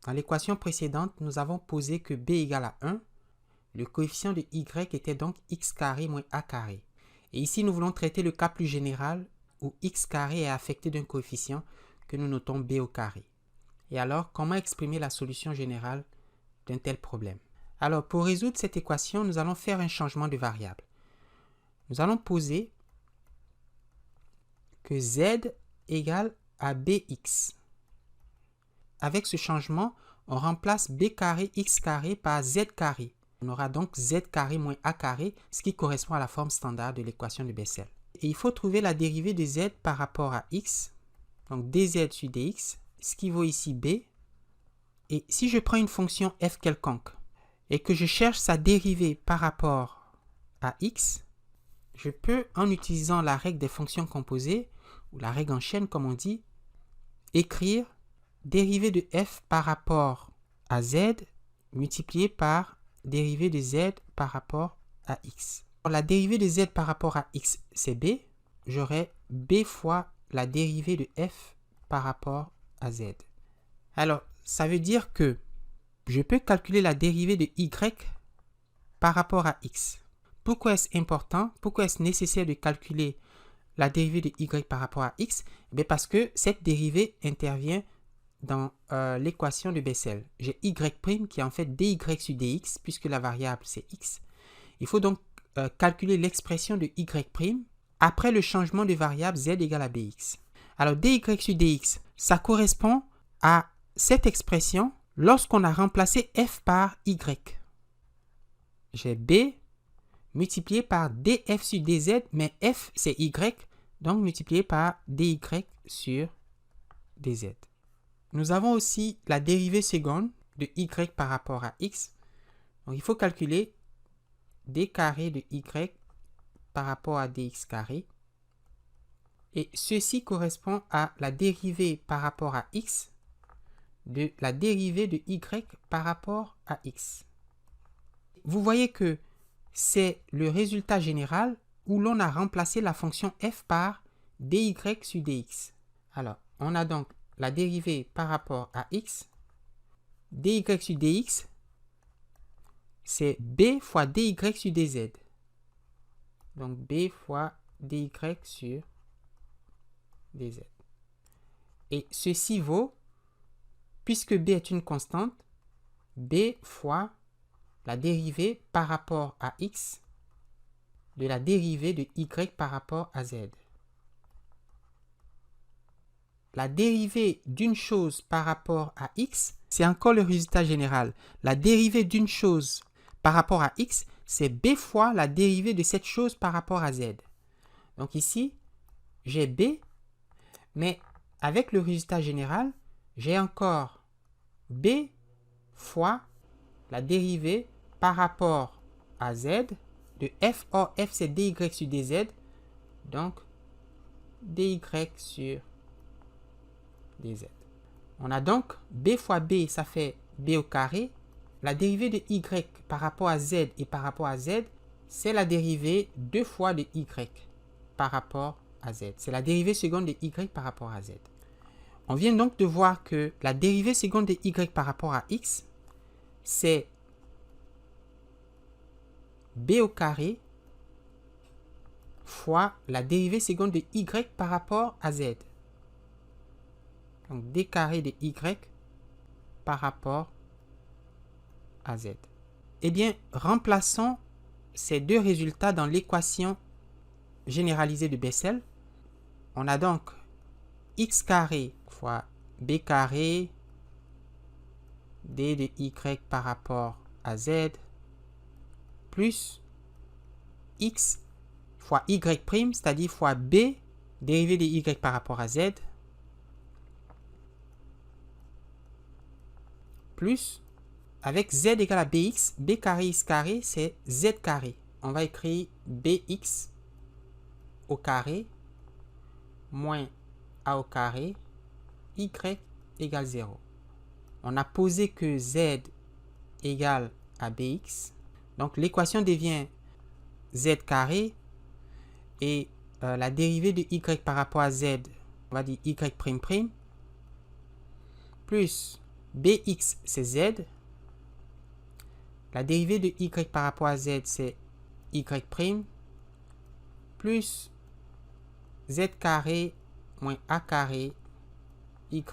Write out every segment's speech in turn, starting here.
Dans l'équation précédente, nous avons posé que b égale à 1. Le coefficient de y était donc x carré moins a carré. Et ici, nous voulons traiter le cas plus général où x carré est affecté d'un coefficient que nous notons b au carré. Et alors, comment exprimer la solution générale d'un tel problème? Alors, pour résoudre cette équation, nous allons faire un changement de variable. Nous allons poser que z égale à bx. Avec ce changement, on remplace b carré x carré par z carré. On aura donc z carré moins a carré, ce qui correspond à la forme standard de l'équation de Bessel. Et il faut trouver la dérivée de z par rapport à x, donc dz sur dx, ce qui vaut ici b. Et si je prends une fonction f quelconque et que je cherche sa dérivée par rapport à x, je peux, en utilisant la règle des fonctions composées, ou la règle en chaîne comme on dit, écrire dérivée de f par rapport à z multiplié par dérivée de z par rapport à x. Pour la dérivée de z par rapport à x, c'est b. J'aurai b fois la dérivée de f par rapport à z. Alors, ça veut dire que je peux calculer la dérivée de y par rapport à x. Pourquoi est-ce important? Pourquoi est-ce nécessaire de calculer la dérivée de y par rapport à x? Bien parce que cette dérivée intervient dans l'équation de Bessel. J'ai y' qui est en fait dy sur dx, puisque la variable c'est x. Il faut donc calculer l'expression de y' après le changement de variable z égale à bx. Alors dy sur dx, ça correspond à cette expression lorsqu'on a remplacé f par y. J'ai b multiplié par df sur dz, mais f c'est y, donc multiplié par dy sur dz. Nous avons aussi la dérivée seconde de y par rapport à x. Donc il faut calculer d carré de y par rapport à dx carré. Et ceci correspond à la dérivée par rapport à x de la dérivée de y par rapport à x. Vous voyez que c'est le résultat général où l'on a remplacé la fonction f par dy sur dx. Alors, on a donc la dérivée par rapport à x. Dy sur dx, c'est b fois dy sur dz. Donc, b fois dy sur dz. Et ceci vaut, puisque b est une constante, b fois la dérivée par rapport à x de la dérivée de y par rapport à z. La dérivée d'une chose par rapport à x, c'est encore le résultat général. La dérivée d'une chose par rapport à x, c'est b fois la dérivée de cette chose par rapport à z. Donc ici, j'ai b, mais avec le résultat général, j'ai encore b fois la dérivée par rapport à z de f. Or, f c'est dy sur dz, donc dy sur dz. On a donc b fois b, ça fait b au carré. La dérivée de y par rapport à z et par rapport à z, c'est la dérivée 2 fois de y par rapport à z. C'est la dérivée seconde de y par rapport à z. On vient donc de voir que la dérivée seconde de y par rapport à x, c'est b au carré fois la dérivée seconde de y par rapport à z. Donc d carré de y par rapport à z. Eh bien, remplaçons ces deux résultats dans l'équation généralisée de Bessel. On a donc x carré fois b carré d de y par rapport à z plus x fois y', c'est-à-dire fois b dérivée de y par rapport à z, plus, avec z égale à bx, b carré x carré, c'est z carré. On va écrire bx au carré moins a au carré, y égale 0. On a posé que z égale à bx. Donc l'équation devient z carré et la dérivée de y par rapport à z, on va dire y', plus bx, c'est z. La dérivée de y par rapport à z, c'est y' plus z carré moins a carré y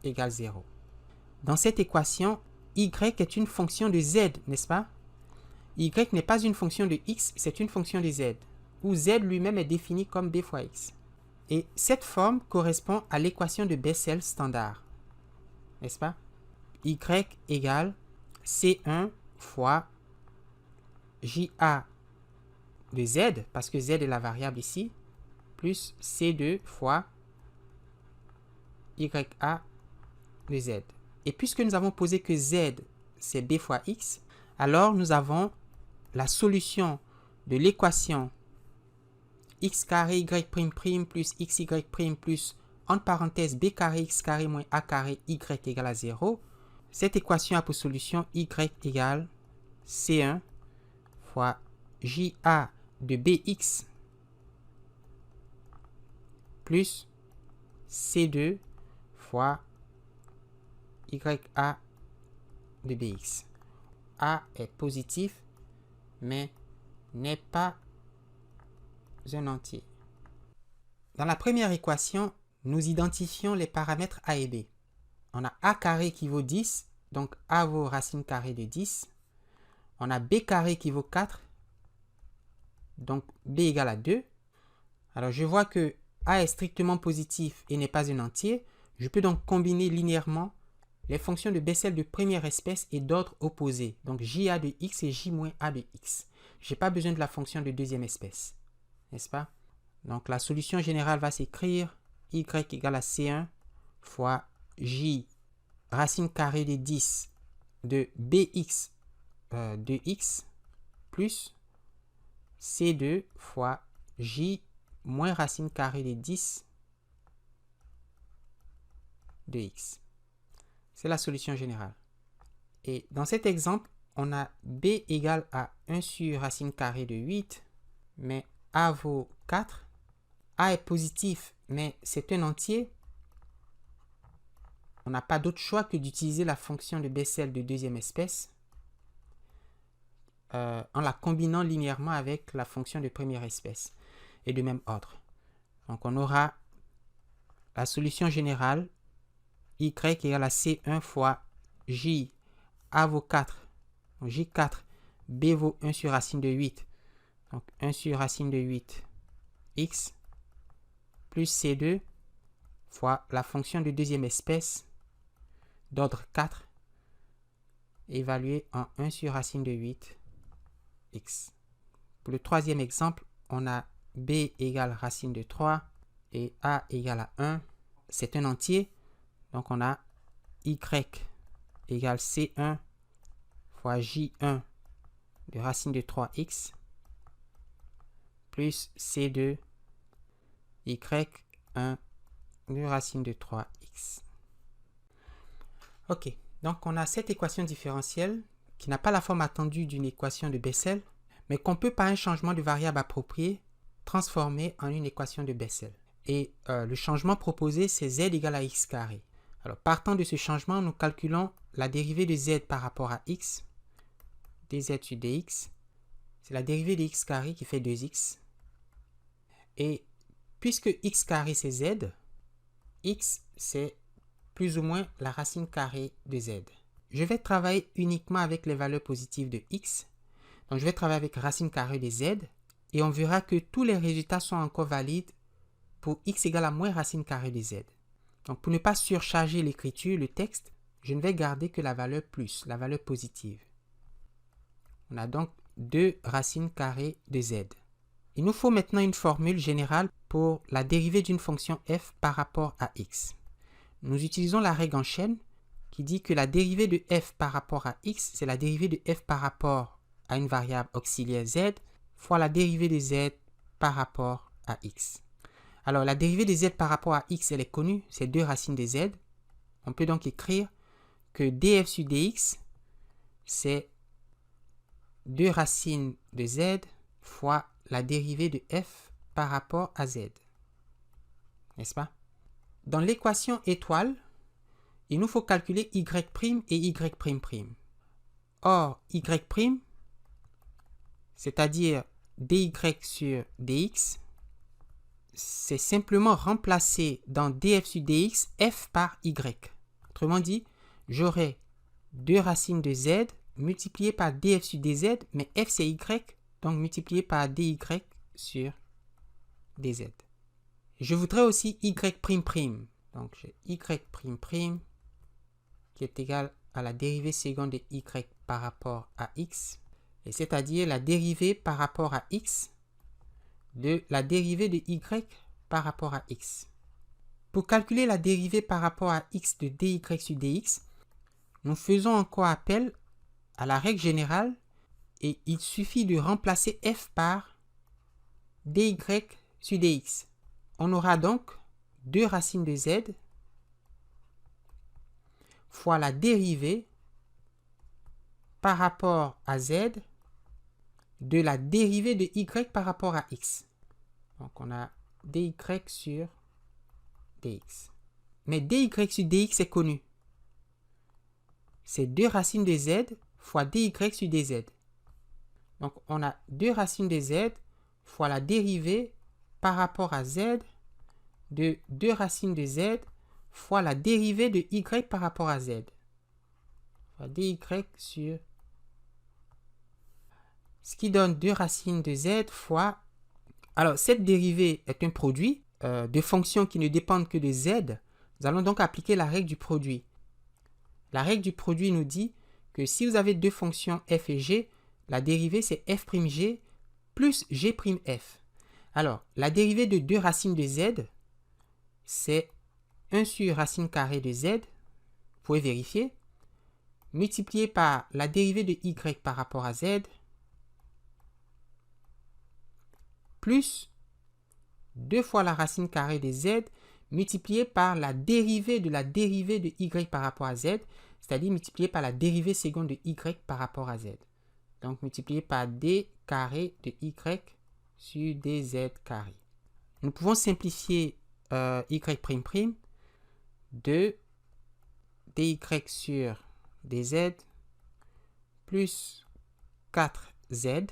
égale 0. Dans cette équation, y est une fonction de z, n'est-ce pas? Y n'est pas une fonction de x, c'est une fonction de z, où z lui-même est défini comme b fois x. Et cette forme correspond à l'équation de Bessel standard, n'est-ce pas? Y égale C1 fois JA de z, parce que z est la variable ici, plus C2 fois YA de z. Et puisque nous avons posé que z, c'est b fois x, alors nous avons la solution de l'équation x carré y' plus xy' plus, entre parenthèses, b carré x carré moins a carré y égale à 0. Cette équation a pour solution y égale C1 fois JA de bx plus C2 fois YA de bx. A est positif, mais n'est pas un entier. Dans la première équation, nous identifions les paramètres a et b. On a a carré qui vaut 10, donc a vaut racine carrée de 10. On a b carré qui vaut 4, donc b égale à 2. Alors je vois que a est strictement positif et n'est pas un entier. Je peux donc combiner linéairement les fonctions de Bessel de première espèce et d'ordre opposé, donc JA de x et J-A de x. Je n'ai pas besoin de la fonction de deuxième espèce, n'est-ce pas? Donc la solution générale va s'écrire y égale à C1 fois J racine carrée de 10 de bx de x plus C2 fois J moins racine carrée de 10 de x. C'est la solution générale. Et dans cet exemple, on a b égale à 1 sur racine carrée de 8, mais a vaut 4. A est positif, mais c'est un entier. On n'a pas d'autre choix que d'utiliser la fonction de Bessel de deuxième espèce en la combinant linéairement avec la fonction de première espèce et de même ordre. Donc on aura la solution générale y égale à C1 fois J, A vaut 4, donc J4, B vaut 1 sur racine de 8, donc 1 sur racine de 8, x, plus C2 fois la fonction de deuxième espèce d'ordre 4, évaluée en 1 sur racine de 8, x. Pour le troisième exemple, on a b égale racine de 3 et a égale à 1. C'est un entier, donc on a y égale C1 fois J1 de racine de 3x plus C2 y1 de racine de 3x. Ok, donc on a cette équation différentielle qui n'a pas la forme attendue d'une équation de Bessel, mais qu'on peut par un changement de variable approprié transformer en une équation de Bessel. Et le changement proposé, c'est z égale à x carré. Alors partant de ce changement, nous calculons la dérivée de z par rapport à x, dz sur dx. C'est la dérivée de x carré qui fait 2x. Et puisque x carré c'est z, x c'est plus ou moins la racine carrée de z. Je vais travailler uniquement avec les valeurs positives de x. Donc je vais travailler avec racine carrée de z et on verra que tous les résultats sont encore valides pour x égale à moins racine carrée de z. Donc pour ne pas surcharger l'écriture, le texte, je ne vais garder que la valeur plus, la valeur positive. On a donc 2 racines carrées de z. Il nous faut maintenant une formule générale pour la dérivée d'une fonction f par rapport à x. Nous utilisons la règle en chaîne qui dit que la dérivée de f par rapport à x, c'est la dérivée de f par rapport à une variable auxiliaire z fois la dérivée de z par rapport à x. Alors la dérivée de z par rapport à x, elle est connue, c'est 2 racines de z. On peut donc écrire que df sur dx, c'est 2 racines de z fois la dérivée de f par rapport à z. N'est-ce pas? Dans l'équation étoile, il nous faut calculer y' et y''. Or, y', c'est-à-dire dy sur dx, c'est simplement remplacer dans df sur dx f par y. Autrement dit, j'aurai 2 racines de z multipliées par df sur dz, mais f c'est y, donc multiplié par dy sur dz. Je voudrais aussi y''. Donc j'ai y'' qui est égal à la dérivée seconde de y par rapport à x, et c'est-à-dire la dérivée par rapport à x de la dérivée de y par rapport à x. Pour calculer la dérivée par rapport à x de dy sur dx, nous faisons encore appel à la règle générale et il suffit de remplacer f par dy sur dx. On aura donc 2 racines de z fois la dérivée par rapport à z de la dérivée de y par rapport à x. Donc on a dy sur dx. Mais dy sur dx est connu. C'est 2 racines de z fois dy sur dz. Donc on a 2 racines de z fois la dérivée par rapport à z de 2 racines de z fois la dérivée de y par rapport à z. Fois dy sur... Ce qui donne 2 racines de z fois... Alors, cette dérivée est un produit de fonctions qui ne dépendent que de z. Nous allons donc appliquer la règle du produit. La règle du produit nous dit que si vous avez 2 fonctions f et g, la dérivée c'est f'g plus g'f. Alors, la dérivée de 2 racines de z, c'est 1 sur racine carrée de z, vous pouvez vérifier, multiplié par la dérivée de y par rapport à z, plus 2 fois la racine carrée de z, multiplié par la dérivée de y par rapport à z, c'est-à-dire multiplié par la dérivée seconde de y par rapport à z. Donc, multiplié par d carré de y sur dz carré. Nous pouvons simplifier y' de dy sur dz plus 4z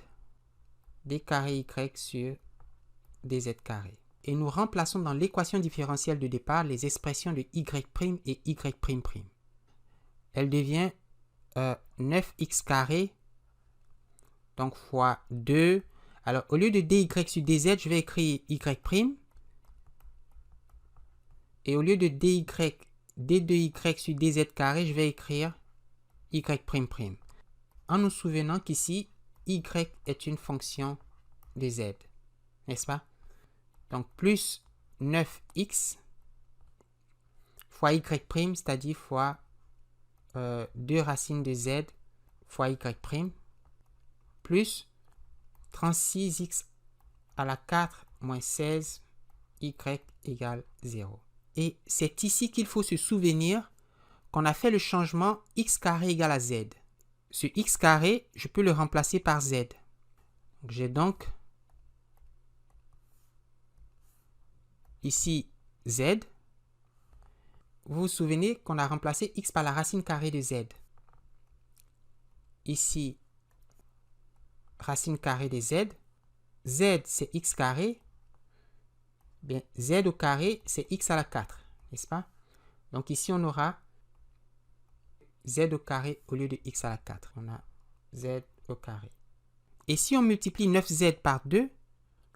d carré y sur dz carré. Et nous remplaçons dans l'équation différentielle de départ les expressions de y' et y''. Elle devient 9x carré, donc fois 2. Alors, au lieu de dy sur dz, je vais écrire y'. Et au lieu de dy, d de y sur dz carré, je vais écrire y''. En nous souvenant qu'ici, y est une fonction de z. N'est-ce pas? Donc, plus 9x fois y', c'est-à-dire fois 2 racines de z fois y', plus 36x à la 4 moins 16, y égale 0. Et c'est ici qu'il faut se souvenir qu'on a fait le changement x carré égale à z. Ce x carré, je peux le remplacer par z. J'ai donc ici z. Vous vous souvenez qu'on a remplacé x par la racine carrée de z. Ici, racine carrée de z. Z, c'est x carré. Bien, z au carré, c'est x à la 4, n'est-ce pas? Donc ici, on aura z au carré au lieu de x à la 4. On a z au carré. Et si on multiplie 9z par 2,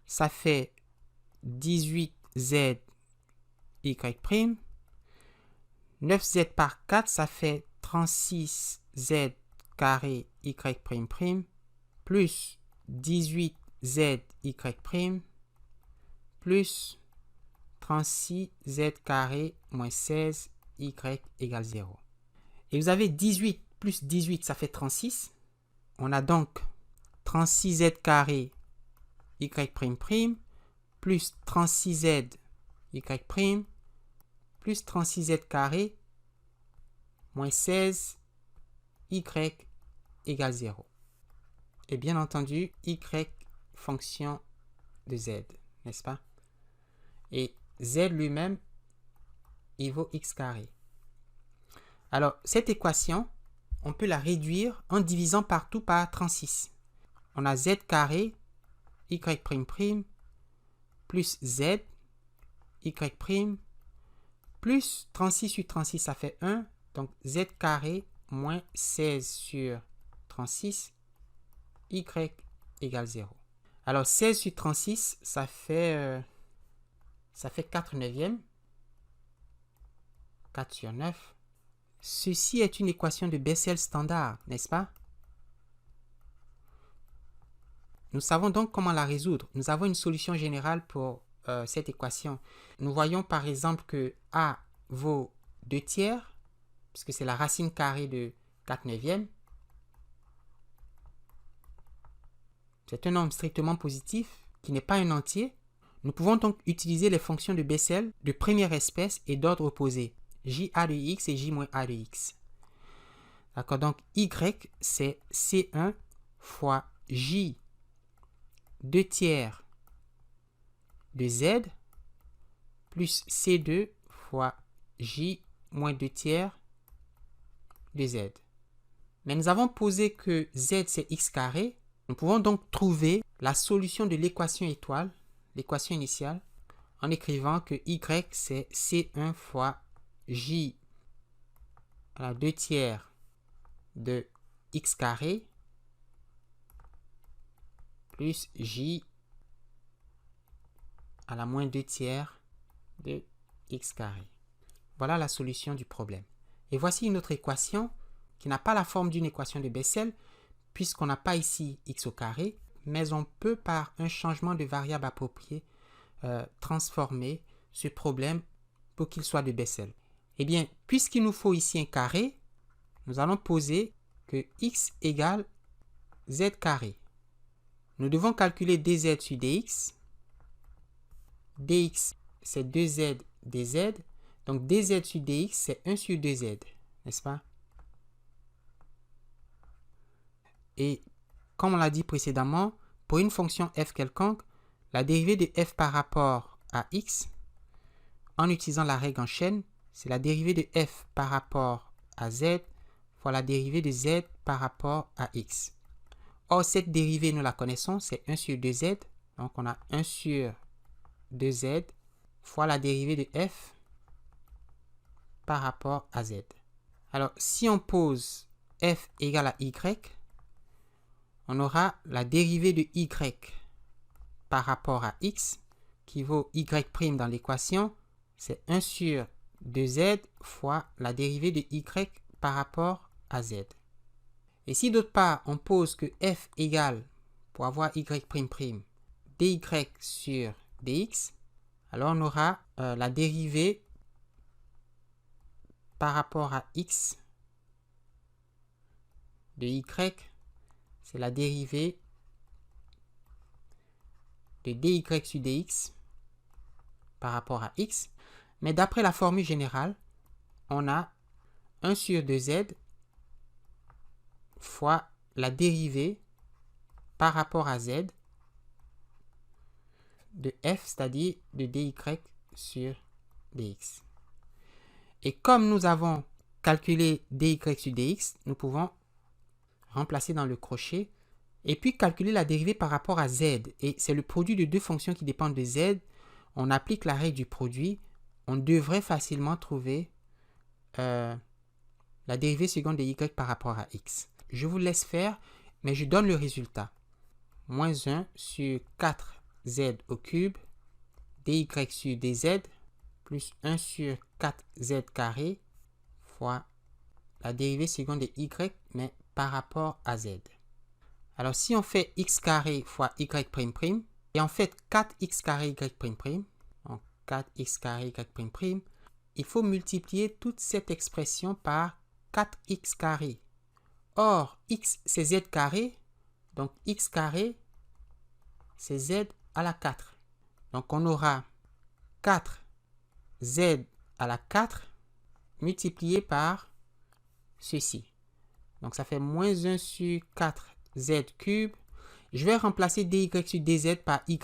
ça fait 18z y'. 9z par 4, ça fait 36z carré y', plus 18z y', plus 36z carré moins 16 y égale 0. Et vous avez 18 plus 18, ça fait 36. On a donc 36z carré y', plus 36z y', plus 36z carré moins 16 y égale 0. Et bien entendu, y fonction de z, n'est-ce pas? Et z lui-même, il vaut x carré. Alors, cette équation, on peut la réduire en divisant partout par 36. On a z carré, y prime prime, plus z, y prime, plus 36 sur 36, ça fait 1. Donc, z carré moins 16 sur 36, y égale 0. Alors, 16 sur 36, ça fait 4 neuvièmes. 4 sur 9. Ceci est une équation de Bessel standard, n'est-ce pas? Nous savons donc comment la résoudre. Nous avons une solution générale pour cette équation. Nous voyons par exemple que A vaut 2 tiers, puisque c'est la racine carrée de 4 neuvièmes. C'est un nombre strictement positif qui n'est pas un entier. Nous pouvons donc utiliser les fonctions de Bessel de première espèce et d'ordre opposé, JA de x et J-A de x. D'accord, donc Y, c'est C1 fois J 2 tiers de Z plus C2 fois J moins 2 tiers de Z. Mais nous avons posé que Z, c'est x carré. Nous pouvons donc trouver la solution de l'équation étoile, l'équation initiale, en écrivant que Y, c'est C1 fois J à la 2 tiers de x carré plus J à la moins 2 tiers de x carré. Voilà la solution du problème. Et voici une autre équation qui n'a pas la forme d'une équation de Bessel, puisqu'on n'a pas ici x au carré, mais on peut par un changement de variable approprié transformer ce problème pour qu'il soit de Bessel. Eh bien, puisqu'il nous faut ici un carré, nous allons poser que x égale z carré. Nous devons calculer dz sur dx. Dx, c'est 2z dz. Donc, dz sur dx, c'est 1 sur 2z, n'est-ce pas? Et comme on l'a dit précédemment, pour une fonction f quelconque, la dérivée de f par rapport à x, en utilisant la règle en chaîne, c'est la dérivée de f par rapport à z fois la dérivée de z par rapport à x. Or, cette dérivée, nous la connaissons, c'est 1 sur 2z. Donc, on a 1 sur 2z fois la dérivée de f par rapport à z. Alors, si on pose f égale à y, on aura la dérivée de y par rapport à x qui vaut y' dans l'équation, c'est 1 sur 2z fois la dérivée de y par rapport à z. Et si d'autre part, on pose que f égale, pour avoir y'', dy sur dx, alors on aura la dérivée par rapport à x de y, c'est la dérivée de dy sur dx par rapport à x. Mais d'après la formule générale, on a 1 sur 2z fois la dérivée par rapport à z de f, c'est-à-dire de dy sur dx. Et comme nous avons calculé dy sur dx, nous pouvons remplacer dans le crochet et puis calculer la dérivée par rapport à z. Et c'est le produit de deux fonctions qui dépendent de z. On applique la règle du produit. On devrait facilement trouver la dérivée seconde de y par rapport à x. Je vous laisse faire, mais je donne le résultat. Moins 1 sur 4z au cube, dy sur dz, plus 1 sur 4z carré, fois la dérivée seconde de y, mais par rapport à z. Alors, si on fait x carré fois y'', et en fait 4x carré y'', donc 4x carré y'', il faut multiplier toute cette expression par 4x carré. Or, x c'est z carré, donc x carré c'est z à la 4. Donc, on aura 4z à la 4 multiplié par ceci. Donc, ça fait moins 1 sur 4z cube. Je vais remplacer dy sur dz par y'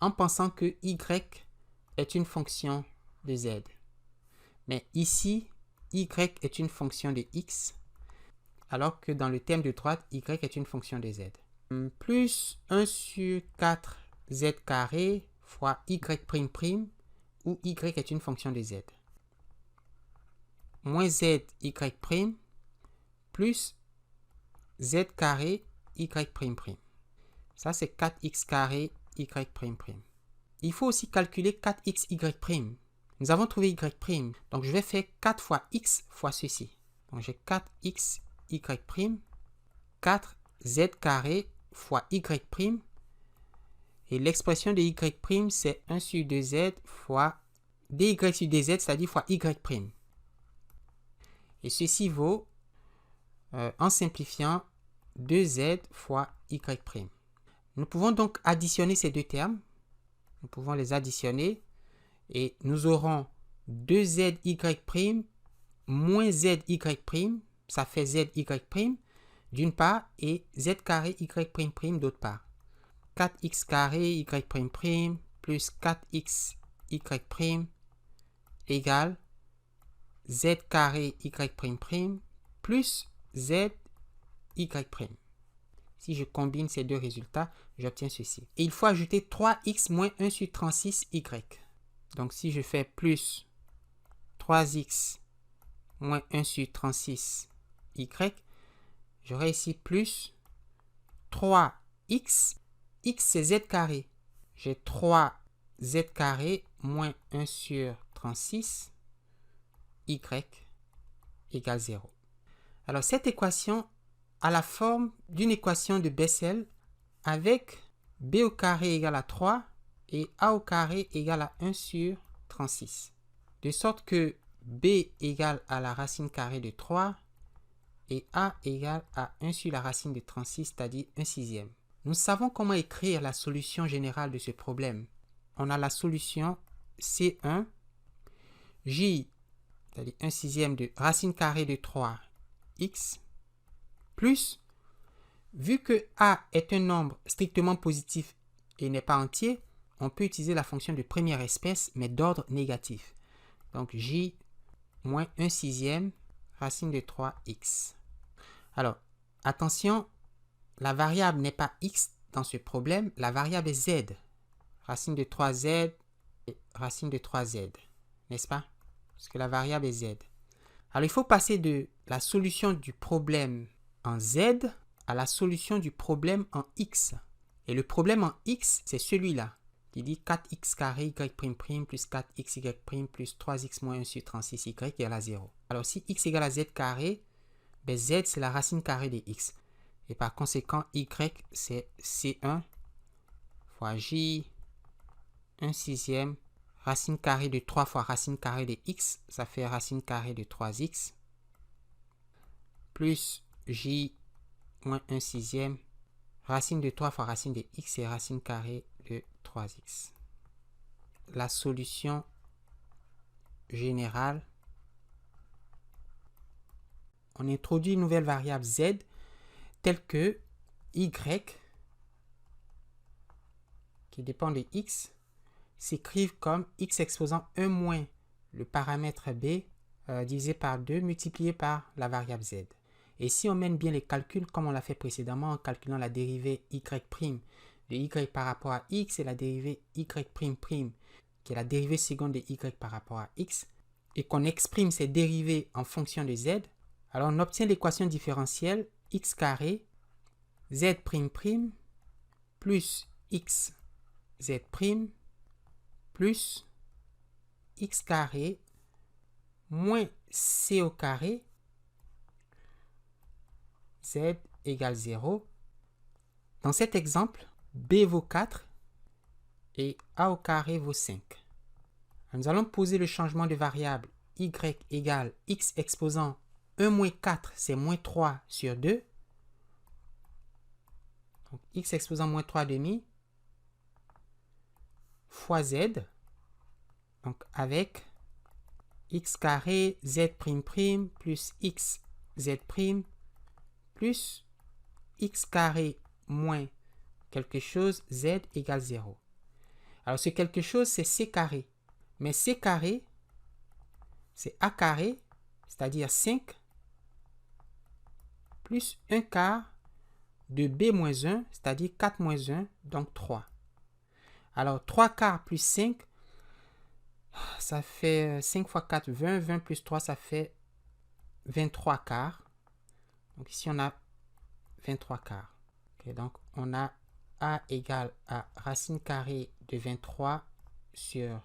en pensant que y est une fonction de z. Mais ici, y est une fonction de x, alors que dans le terme de droite, y est une fonction de z. Plus 1 sur 4 z carré fois y prime prime, où y est une fonction de z. Moins z y prime plus z carré y prime prime. Ça, c'est 4x carré y prime prime. Il faut aussi calculer 4xy prime. Nous avons trouvé y prime. Donc, je vais faire 4 fois x fois ceci. Donc, j'ai 4xy prime, 4z carré fois y prime. Et l'expression de y prime, c'est 1 sur 2z fois dy sur dz, c'est-à-dire fois y prime. Et ceci vaut, en simplifiant, 2z fois y prime. Nous pouvons donc additionner ces deux termes. Nous pouvons les additionner et nous aurons 2zy' moins zy', ça fait zy' d'une part et z carré y' d'autre part. 4x carré y' plus 4x y' égale z carré y' plus z y'. Si je combine ces deux résultats, j'obtiens ceci. Et il faut ajouter 3x moins 1 sur 36y. Donc, si je fais plus 3x moins 1 sur 36y, j'aurai ici plus 3x. X, c'est z carré. J'ai 3z carré moins 1 sur 36, y égale 0. Alors, cette équation a la forme d'une équation de Bessel avec b au carré égale à 3 et a au carré égale à 1 sur 36. De sorte que b égale à la racine carrée de 3 et a égale à 1 sur la racine de 36, c'est-à-dire 1 sixième. Nous savons comment écrire la solution générale de ce problème. On a la solution C1, J, c'est-à-dire 1 sixième de racine carrée de 3x, plus, vu que a est un nombre strictement positif et n'est pas entier, on peut utiliser la fonction de première espèce, mais d'ordre négatif. Donc, j moins 1 sixième racine de 3x. Alors, attention, la variable n'est pas x dans ce problème, la variable est z. Racine de 3z et racine de 3z, n'est-ce pas? Parce que la variable est z. Alors, il faut passer de la solution du problème en z à la solution du problème en x. Et le problème en x, c'est celui-là, qui dit 4x carré y' plus 4xy' plus 3x moins 1 sur 36y égale à 0. Alors si x égale à z carré, ben z c'est la racine carrée de x. Et par conséquent, y c'est c1 fois j 1 sixième racine carrée de 3 fois racine carrée de x, ça fait racine carrée de 3x, plus j moins 1 sixième racine de 3 fois racine de x, c'est racine carrée de 3x. La solution générale, on introduit une nouvelle variable z telle que y, qui dépend de x, s'écrivent comme x exposant 1 moins le paramètre b divisé par 2 multiplié par la variable z. Et si on mène bien les calculs comme on l'a fait précédemment en calculant la dérivée y' de y par rapport à x et la dérivée y'', qui est la dérivée seconde de y par rapport à x, et qu'on exprime ces dérivées en fonction de z, alors on obtient l'équation différentielle x carré z' plus x z' plus x carré moins c au carré z égale 0. Dans cet exemple, b vaut 4 et a au carré vaut 5. Nous allons poser le changement de variable y égale x exposant 1 moins 4, c'est moins 3 sur 2. Donc x exposant moins 3 demi fois z, donc avec x carré z' plus x z' plus x carré moins quelque chose z égale 0. Alors ce quelque chose c'est c carré, mais c carré c'est a carré c'est-à-dire 5, plus 1 quart de b moins 1, c'est-à-dire 4 moins 1, donc 3. Alors, 3 quarts plus 5, ça fait 5 fois 4, 20. 20 plus 3, ça fait 23 quarts. Donc, ici, on a 23 quarts. Okay, donc, on a a égale à racine carrée de 23 sur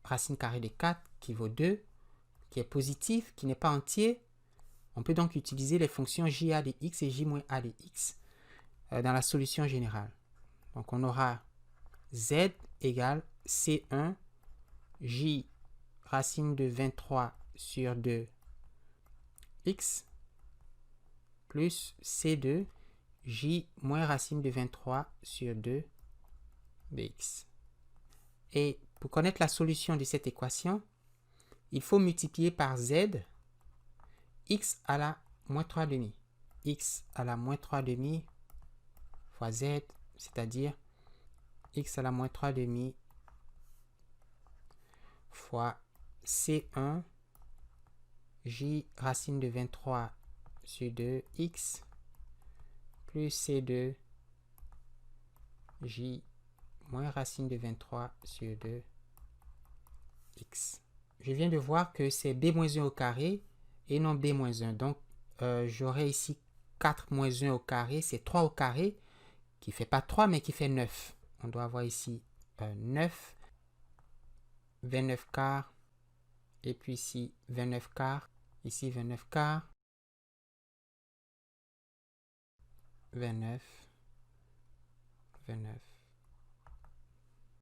racine carrée de 4, qui vaut 2, qui est positif, qui n'est pas entier. On peut donc utiliser les fonctions JA de x et J-A de x dans la solution générale. Donc, on aura z égale C1 J racine de 23 sur 2 x plus C2 J moins racine de 23 sur 2 bx. Et pour connaître la solution de cette équation, il faut multiplier par z x à la moins 3 demi. X à la moins 3 demi fois z, c'est-à-dire x à la moins 3 demi fois C1 J racine de 23 sur 2x plus C2 J moins racine de 23 sur 2x. Je viens de voir que c'est b moins 1 au carré et non b moins 1. Donc, j'aurai ici 4 moins 1 au carré, c'est 3 au carré, qui ne fait pas 3, mais qui fait 9. On doit avoir ici 9, 29 quarts, et puis ici 29 quarts, ici 29 quarts, 29, 29.